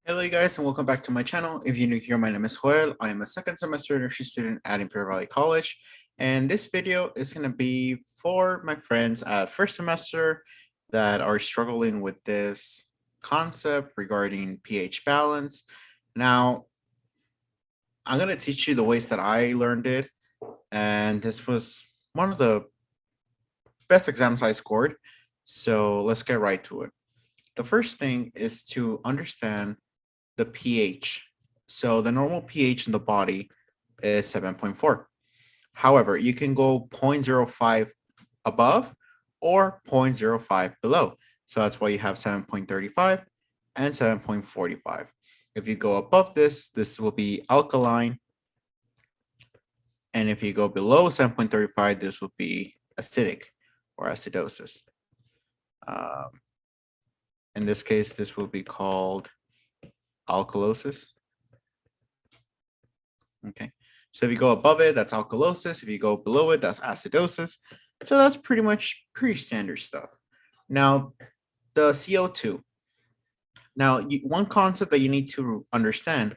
Hello, you guys, and welcome back to my channel. If you're new here, my name is Joel. I am a second semester nursery student at Imperial Valley College, and this video is going to be for my friends at first semester that are struggling with this concept regarding pH balance. Now, I'm going to teach you the ways that I learned it, and this was one of the best exams I scored. So let's get right to it. The first thing is to understand the pH. So the normal pH in the body is 7.4. However, you can go 0.05 above or 0.05 below. So that's why you have 7.35 and 7.45. If you go above this, this will be alkaline. And if you go below 7.35, this will be acidic or acidosis. In this case, this will be called alkalosis. Okay, so if you go above it, that's alkalosis. If you go below it, that's acidosis. So that's pretty standard stuff. Now, the CO2. Now, one concept that you need to understand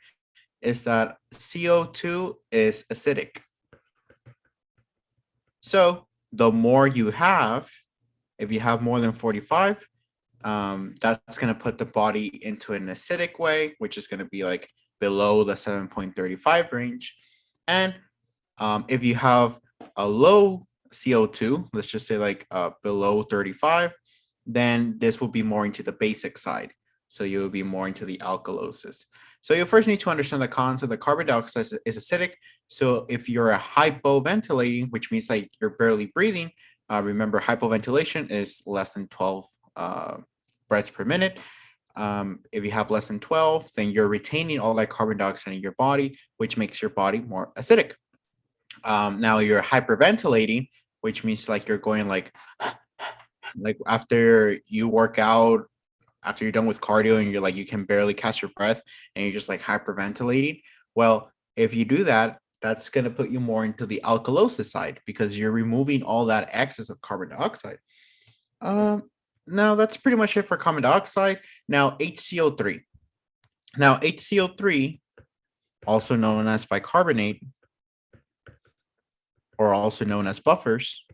is that CO2 is acidic. So the more you have, if you have more than 45, that's going to put the body into an acidic way, which is going to be like below the 7.35 range. And if you have a low CO2, let's just say like below 35, then this will be more into the basic side. So you will be more into the alkalosis. So you first need to understand the concept that carbon dioxide is acidic. So if you're a hypoventilating, which means like you're barely breathing, remember hypoventilation is less than 12 breaths per minute. If you have less than 12, then you're retaining all that carbon dioxide in your body, which makes your body more acidic. Now you're hyperventilating, which means like you're going like after you work out, after you're done with cardio and you're like, you can barely catch your breath and you're just like hyperventilating. Well, if you do that, that's going to put you more into the alkalosis side because you're removing all that excess of carbon dioxide. Now that's pretty much it for carbon dioxide. Now HCO3. Now HCO3, also known as bicarbonate, or also known as buffers,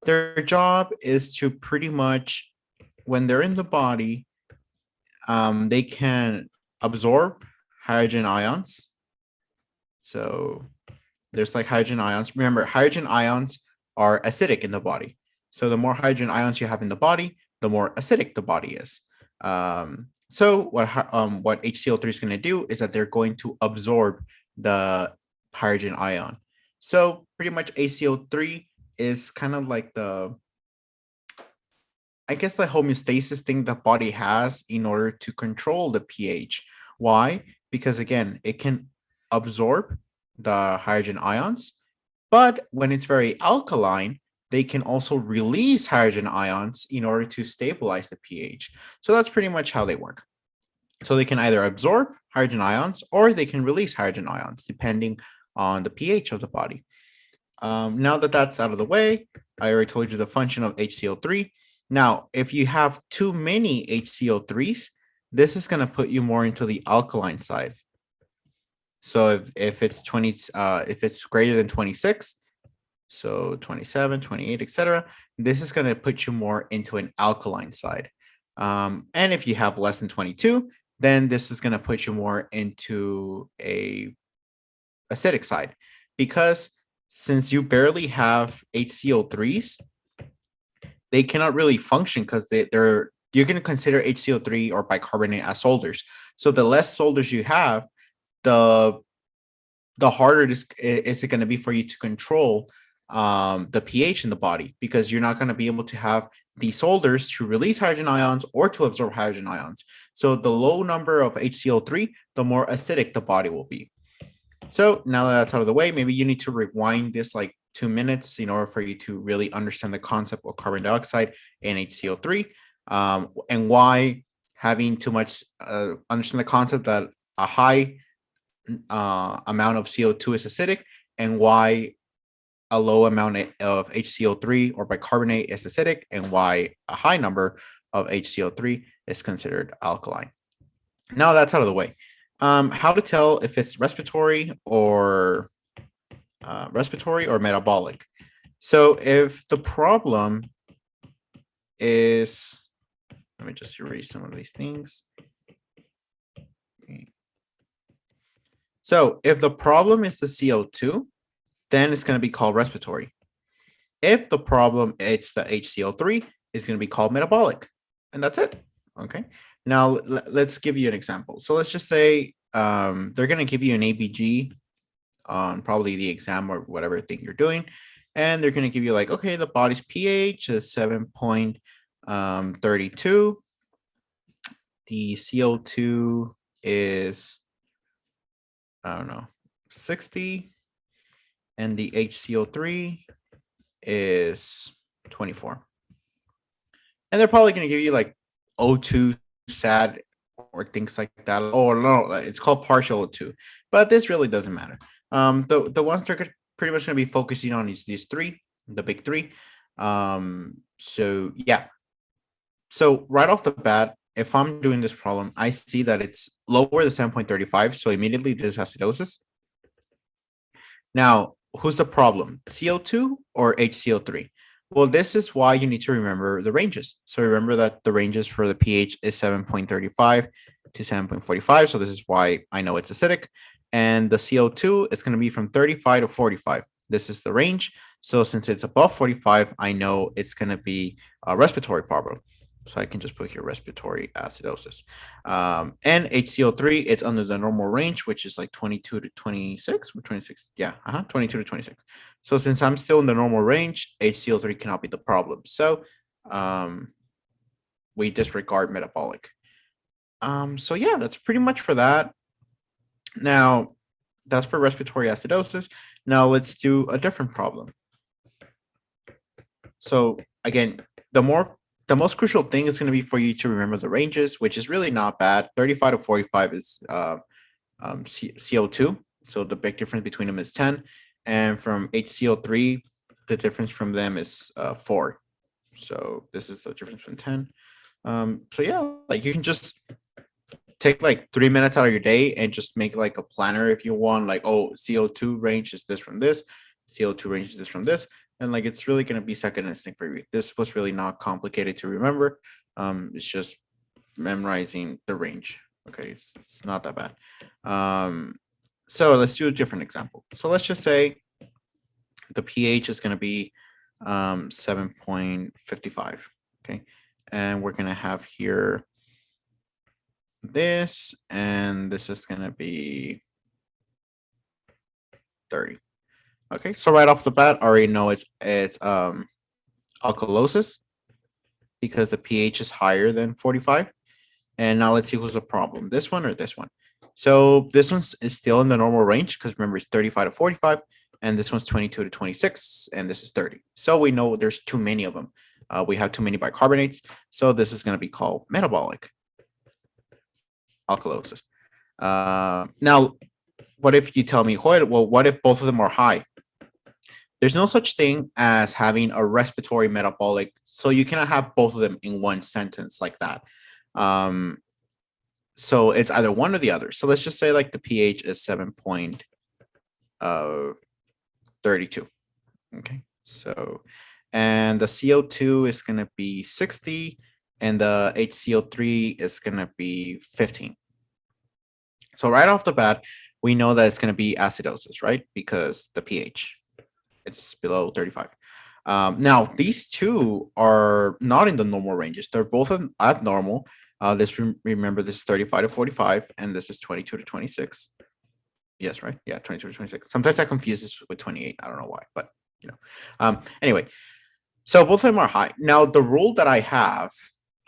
their job is to pretty much, when they're in the body, they can absorb hydrogen ions. So there's like hydrogen ions. Remember, hydrogen ions are acidic in the body. So the more hydrogen ions you have in the body, the more acidic the body is. So what HCl3 is going to do is that they're going to absorb the hydrogen ion. So pretty much HCl3 is kind of like the homeostasis thing the body has in order to control the pH. Why? Because again, it can absorb the hydrogen ions, but when it's very alkaline, they can also release hydrogen ions in order to stabilize the pH. So that's pretty much how they work. So they can either absorb hydrogen ions or they can release hydrogen ions depending on the pH of the body. Now that that's out of the way, I already told you the function of HCl3. Now, if you have too many HCl3s, this is going to put you more into the alkaline side. So if it's if it's greater than 26, so 27, 28, etc., this is going to put you more into an alkaline side. And if you have less than 22, then this is going to put you more into a acidic side, because since you barely have HCl3s, they cannot really function because they're you can consider HCl3 or bicarbonate as solvers. So the less solvers you have, the harder is it going to be for you to control the pH in the body, because you're not going to be able to have the solvers to release hydrogen ions or to absorb hydrogen ions. So the low number of HCl3, the more acidic the body will be. So now that that's out of the way, maybe you need to rewind this like 2 minutes in order for you to really understand the concept of carbon dioxide and HCl3, and why having too much, understand the concept that a high amount of CO2 is acidic, and why a low amount of HCl3 or bicarbonate is acidic, and why a high number of HCl3 is considered alkaline. Now that's out of the way. How to tell if it's respiratory or metabolic. So if the problem is, let me just erase some of these things. So if the problem is the CO2, then it's going to be called respiratory. If the problem it's the HCO3, it's going to be called metabolic. And that's it. Okay. Now let's give you an example. So let's just say they're going to give you an ABG on probably the exam or whatever thing you're doing. And they're going to give you like, okay, the body's pH is 7.32. The CO2 is, I don't know, 60. And the HCO3 is 24. And they're probably going to give you like O2 SAD or things like that. Oh, no, it's called partial O2. But this really doesn't matter. The ones they're pretty much going to be focusing on is these three, the big three. So, yeah. So right off the bat, if I'm doing this problem, I see that it's lower than 7.35. So immediately this is acidosis. Now, who's the problem? CO2 or HCO3? Well, this is why you need to remember the ranges. So remember that the ranges for the pH is 7.35 to 7.45. So this is why I know it's acidic. And the CO2 is going to be from 35 to 45. This is the range. So since it's above 45, I know it's going to be a respiratory problem. So I can just put here respiratory acidosis. And HCO3, it's under the normal range, which is like 22 to 26 or 26. Yeah, 22 to 26. So since I'm still in the normal range, HCO3 cannot be the problem. So we disregard metabolic. So yeah, that's pretty much for that. Now, that's for respiratory acidosis. Now let's do a different problem. So again, the most crucial thing is going to be for you to remember the ranges, which is really not bad. 35 to 45 is CO2. So the big difference between them is 10. And from HCO3, the difference from them is 4. So this is the difference from 10. So yeah, like you can just take like 3 minutes out of your day and just make like a planner if you want, like, oh, CO2 range is this from this, CO2 range is this from this. And like it's really going to be second instinct for you. This was really not complicated to remember. It's just memorizing the range. Okay, it's not that bad. So let's do a different example. So let's just say the pH is going to be 7.55. Okay, and we're going to have here this, and this is going to be 30. Okay, so right off the bat, I already know it's alkalosis because the pH is higher than 45. And now let's see who's the problem, this one or this one. So this one is still in the normal range because remember it's 35 to 45, and this one's 22 to 26, and this is 30. So we know there's too many of them. We have too many bicarbonates, so this is going to be called metabolic alkalosis. Now, what if you tell me, well, what if both of them are high? There's no such thing as having a respiratory metabolic, so you cannot have both of them in one sentence like that. So it's either one or the other. So let's just say like the pH is 7.32. Okay, so and the CO2 is going to be 60, and the HCO3 is going to be 15. So right off the bat, we know that it's going to be acidosis, right? Because the pH, it's below 35. Now, these two are not in the normal ranges. They're both at normal. Remember, this is 35 to 45, and this is 22 to 26. Yes, right? Yeah, 22 to 26. Sometimes I confuse this with 28. I don't know why, but you know. Anyway, so both of them are high. Now, the rule that I have,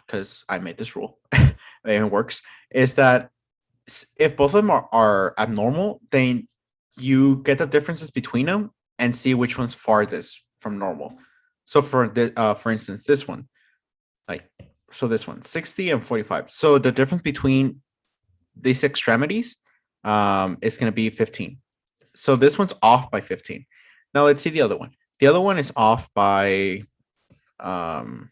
because I made this rule and it works, is that if both of them are abnormal, then you get the differences between them and see which one's farthest from normal. So for instance, this one, this one, 60 and 45. So the difference between these extremities is going to be 15. So this one's off by 15. Now let's see the other one. The other one is off by 7.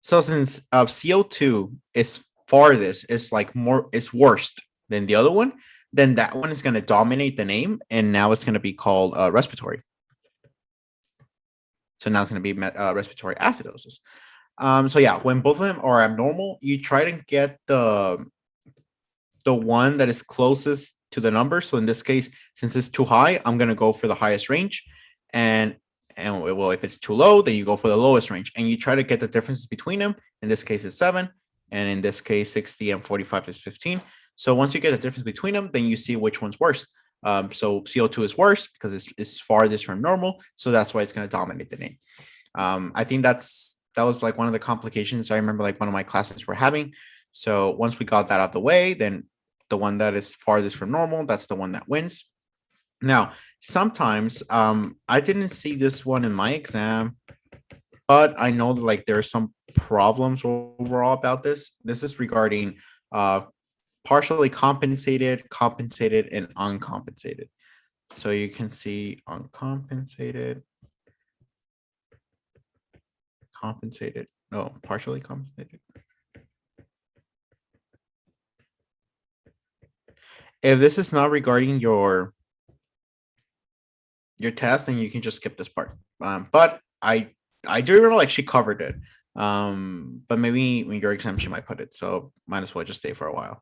So since CO2 is farthest, is like more, is worst than the other one, then that one is going to dominate the name, and now it's going to be called respiratory. So now it's going to be respiratory acidosis. So yeah, when both of them are abnormal, you try to get the one that is closest to the number. So in this case, since it's too high, I'm going to go for the highest range, and well, if it's too low, then you go for the lowest range, and you try to get the differences between them. In this case, it's 7, and in this case, 60 and 45 is 15. So once you get a difference between them, then you see which one's worse. So CO2 is worse because it's farthest from normal, so that's why it's going to dominate the name. I think that was like one of the complications I remember like one of my classes were having. So once we got that out of the way, then the one that is farthest from normal, that's the one that wins. Now, sometimes I didn't see this one in my exam, but I know that like there are some problems overall about this. This is regarding partially compensated, compensated, and uncompensated. So you can see uncompensated, compensated, no, partially compensated. If this is not regarding your test, then you can just skip this part. But I do remember like she covered it. But maybe when your exam she might put it, so might as well just stay for a while.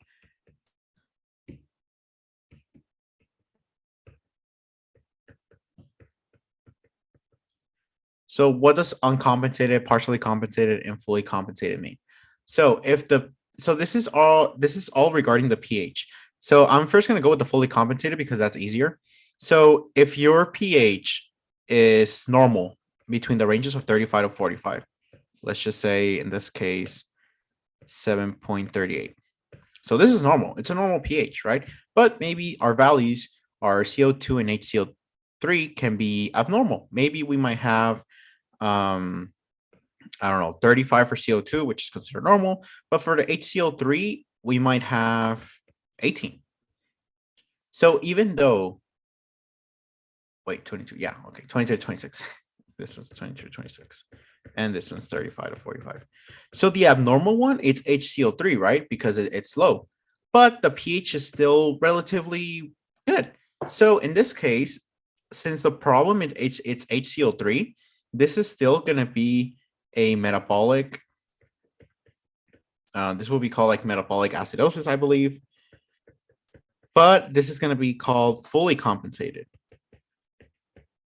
So what does uncompensated, partially compensated, and fully compensated mean? So this is all regarding the pH. So I'm first going to go with the fully compensated because that's easier. So if your pH is normal between the ranges of 35 to 45, let's just say in this case 7.38. So this is normal. It's a normal pH, right? But maybe our values, our CO2 and HCO3 can be abnormal. Maybe we might have I don't know, 35 for CO2, which is considered normal, but for the HCO3, we might have 18. So even though, wait, 22, yeah, okay, 22 to 26. This one's 22 to 26. And this one's 35 to 45. So the abnormal one, it's HCO3, right? Because it's low, but the pH is still relatively good. So in this case, since the problem it's HCO3, this is still going to be a metabolic. This will be called like metabolic acidosis, I believe. But this is going to be called fully compensated.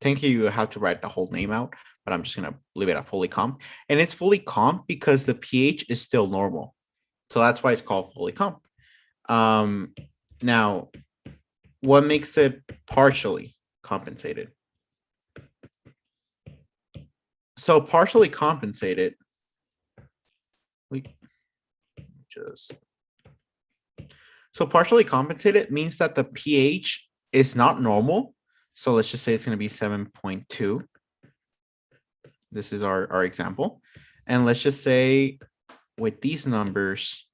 Thank you. You have to write the whole name out, but I'm just going to leave it at fully comp. And it's fully comp because the pH is still normal. So that's why it's called fully comp. Now, what makes it partially compensated? So partially compensated, so partially compensated means that the pH is not normal. So let's just say it's going to be 7.2. This is our example. And let's just say with these numbers,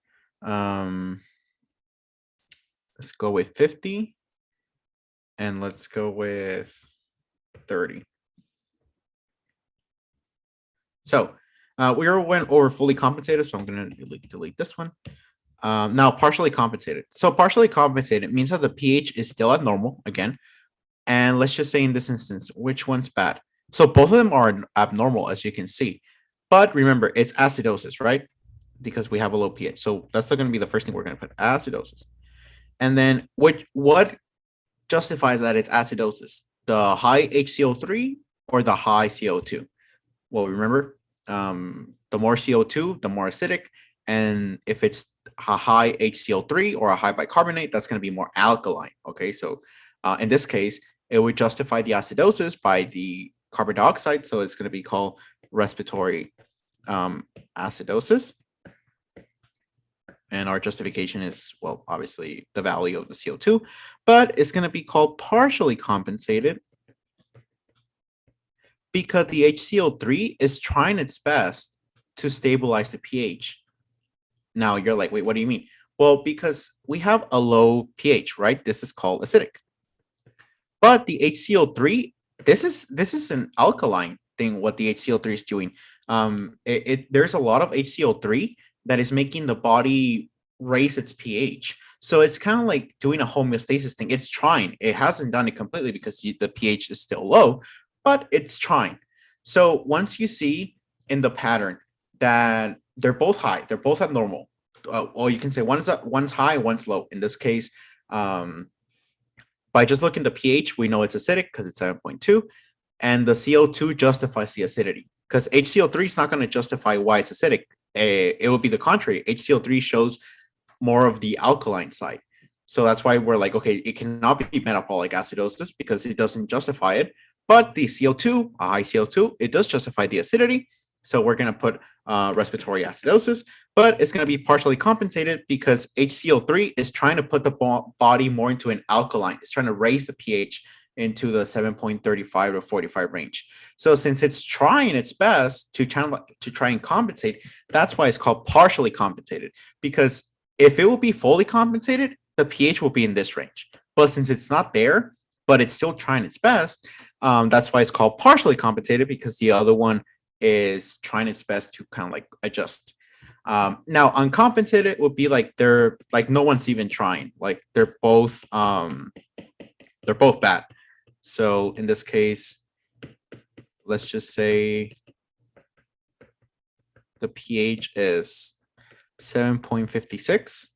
let's go with 50. And let's go with 30. So we went over fully compensated, so I'm going to delete this one. Now, partially compensated. So partially compensated means that the pH is still at normal again. And let's just say in this instance, which one's bad? So both of them are abnormal, as you can see. But remember, it's acidosis, right? Because we have a low pH. So that's still going to be the first thing we're going to put, acidosis. And then what justifies that it's acidosis? The high HCO3 or the high CO2? Well, remember, the more CO2, the more acidic. And if it's a high HCO3 or a high bicarbonate, that's going to be more alkaline. Okay, so in this case, it would justify the acidosis by the carbon dioxide. So it's going to be called respiratory acidosis. And our justification is, well, obviously the value of the CO2, but it's going to be called partially compensated because the HCO3 is trying its best to stabilize the pH. Now you're like, wait, what do you mean? Well, because we have a low pH, right? This is called acidic. But the HCO3, this is an alkaline thing, what the HCO3 is doing. there's a lot of HCO3 that is making the body raise its pH. So it's kind of like doing a homeostasis thing. It's trying. It hasn't done it completely because the pH is still low, but it's trying. So once you see in the pattern that they're both high, they're both abnormal, or you can say one's high, one's low. In this case, by just looking at the pH, we know it's acidic because it's 7.2, and the CO2 justifies the acidity because HCO3 is not going to justify why it's acidic. It would be the contrary. HCO3 shows more of the alkaline side. So that's why we're like, okay, it cannot be metabolic acidosis because it doesn't justify it. But the CO2, a high CO2, it does justify the acidity. So we're going to put respiratory acidosis, but it's going to be partially compensated because HCO3 is trying to put the body more into an alkaline. It's trying to raise the pH into the 7.35 to 45 range. So since it's trying its best to try and compensate, that's why it's called partially compensated. Because if it will be fully compensated, the pH will be in this range. But since it's not there, but it's still trying its best, that's why it's called partially compensated, because the other one is trying its best to kind of like adjust. Now uncompensated would be like they're like no one's even trying. Like they're both bad. So in this case, let's just say the pH is 7.56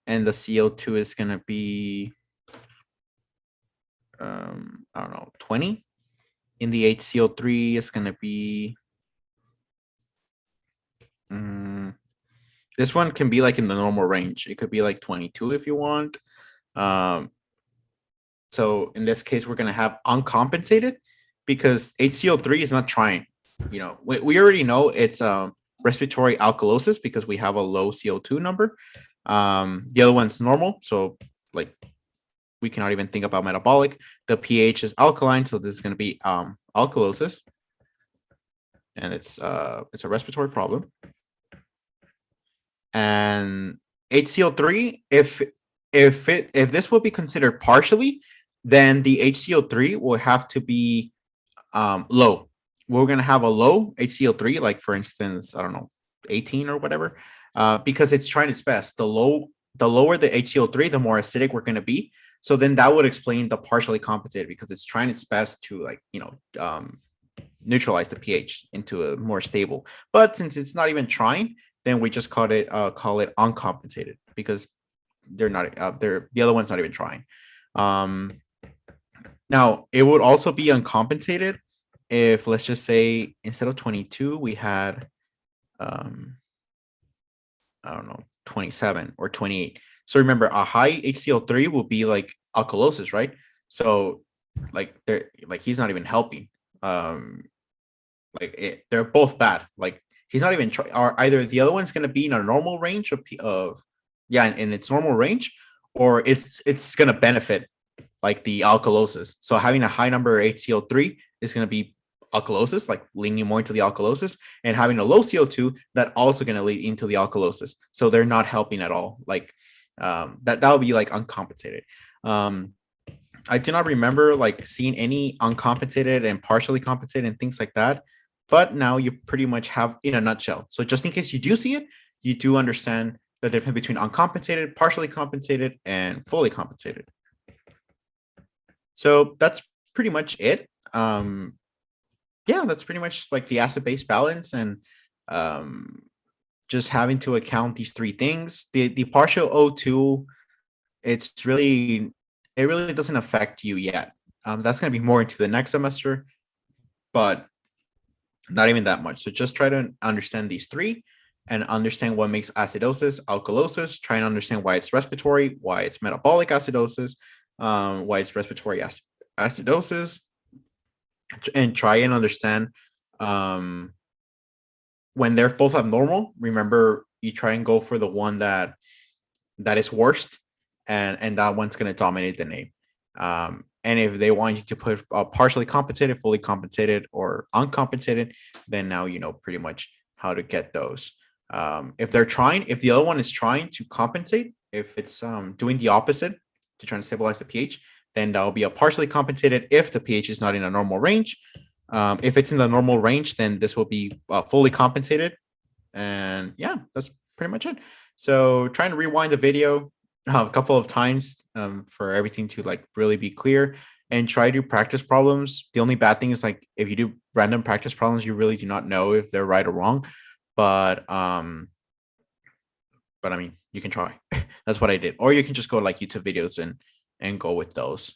and the CO2 is going to be I don't know, 20. In the HCO3 is going to be this one can be like in the normal range. It could be like 22 if you want. So in this case, we're going to have uncompensated because HCO3 is not trying. You know, we already know it's respiratory alkalosis because we have a low CO2 number. The other one's normal. So like we cannot even think about metabolic. The pH is alkaline. So this is going to be alkalosis. And it's a respiratory problem. And HCO3, if this will be considered partially, then the HCO3 will have to be low. We're going to have a low HCO3, like for instance, I don't know, 18 or whatever, because it's trying its best. The lower the HCO3, the more acidic we're going to be. So then that would explain the partially compensated because it's trying its best to like, neutralize the pH into a more stable. But since it's not even trying, then we just call it uncompensated because they're not the other one's not even trying. Now it would also be uncompensated if, let's just say, instead of 22 we had I don't know, 27 or 28. So remember, a high HCO3 will be like alkalosis, right? So like he's not even helping. They're both bad. Like he's not even or either the other one's going to be in a normal range of in its normal range, or it's going to benefit like the alkalosis. So having a high number of HCO3 is going to be alkalosis, like leaning more into the alkalosis, and having a low CO2 that also going to lead into the alkalosis. So they're not helping at all. Like that would be like uncompensated. I do not remember like seeing any uncompensated and partially compensated and things like that. But now you pretty much have in a nutshell. So just in case you do see it, you do understand the difference between uncompensated, partially compensated, and fully compensated. So that's pretty much it. That's pretty much like the acid-base balance and just having to account these three things. The partial O2, it really doesn't affect you yet. That's going to be more into the next semester, but not even that much. So just try to understand these three and understand what makes acidosis, alkalosis. Try and understand why it's respiratory, why it's metabolic acidosis, why it's respiratory acidosis, and try and understand when they're both abnormal. Remember, you try and go for the one that is worst, and that one's going to dominate the name. And if they want you to put partially compensated, fully compensated, or uncompensated, then now you know pretty much how to get those. If the other one is trying to compensate, if it's doing the opposite to try and stabilize the pH, then that will be a partially compensated if the pH is not in a normal range. If it's in the normal range, then this will be fully compensated. And yeah, that's pretty much it. So try and rewind the video a couple of times for everything to like really be clear, and try to practice problems. The only bad thing is like if you do random practice problems, you really do not know if they're right or wrong. But I mean, you can try. That's what I did. Or you can just go like YouTube videos and go with those.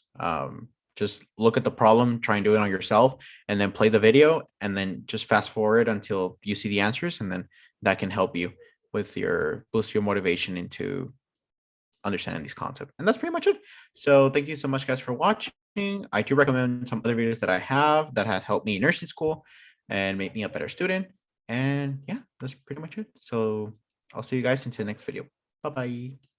Just look at the problem, try and do it on yourself, and then play the video, and then just fast forward until you see the answers, and then that can help you with your boost your motivation into understanding these concepts. And that's pretty much it. So thank you so much, guys, for watching. I do recommend some other videos that I have that had helped me in nursing school and made me a better student. And yeah, that's pretty much it. So I'll see you guys into the next video. Bye bye.